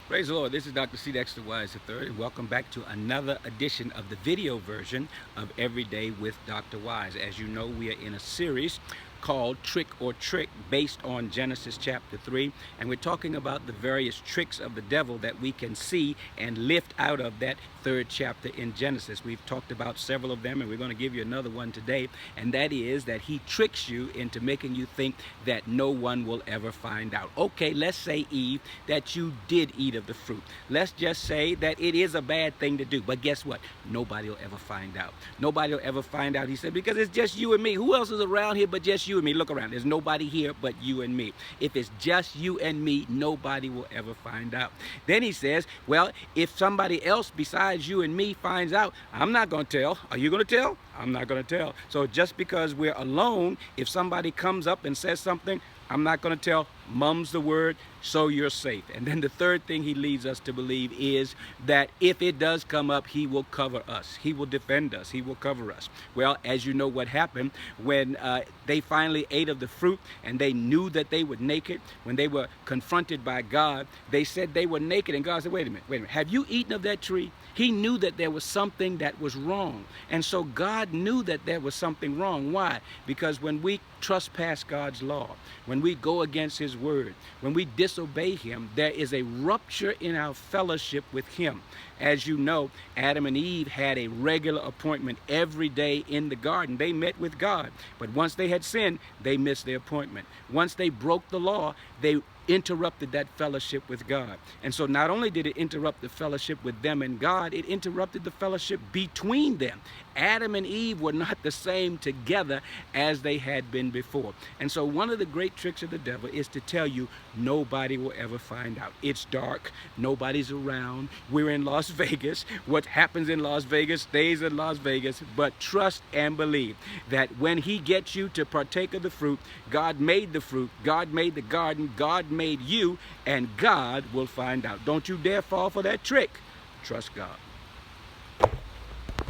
Praise the Lord. This is Dr. C. Dexter Wise III, and welcome back to another edition of the video version of Everyday with Dr. Wise. As you know, we are in a series called Trick or Trick, based on Genesis chapter 3, and we're talking about the various tricks of the devil that we can see and lift out of that third chapter in Genesis. We've talked about several of them, and we're going to give you another one today, and that is that he tricks you into making you think that no one will ever find out. Okay, let's say, Eve, that you did eat of the fruit. Let's just say that it is a bad thing to do, but guess what? Nobody will ever find out. Nobody will ever find out, he said, because it's just you and me. Who else is around here but just you and me? Look around. There's nobody here but you and me. If it's just you and me, nobody will ever find out. Then he says, well, if somebody else besides you and me finds out, I'm not going to tell. Are you going to tell? I'm not going to tell. So just because we're alone, if somebody comes up and says something, I'm not going to tell. Mum's the word, so you're safe. And then the third thing he leads us to believe is that if it does come up, he will cover us. He will defend us. He will cover us. Well, as you know what happened when they finally ate of the fruit and they knew that they were naked, when they were confronted by God, they said they were naked. And God said, wait a minute, have you eaten of that tree? He knew that there was something that was wrong. And so God knew that there was something wrong. Why? Because when we trespass God's law, when we go against his word, when we disobey him, there is a rupture in our fellowship with him. As you know, Adam and Eve had a regular appointment every day in the garden. They met with God. But once they had sinned, they missed their appointment. Once they broke the law, they interrupted that fellowship with God. And so not only did it interrupt the fellowship with them and God, it interrupted the fellowship between them. Adam and Eve were not the same together as they had been before. And so one of the great tricks of the devil is to tell you nobody will ever find out. It's dark. Nobody's around. We're in Las Vegas. What happens in Las Vegas stays in Las Vegas. But trust and believe that when he gets you to partake of the fruit, God made the fruit. God made the garden. God made you, and God will find out. Don't you dare fall for that trick. Trust God.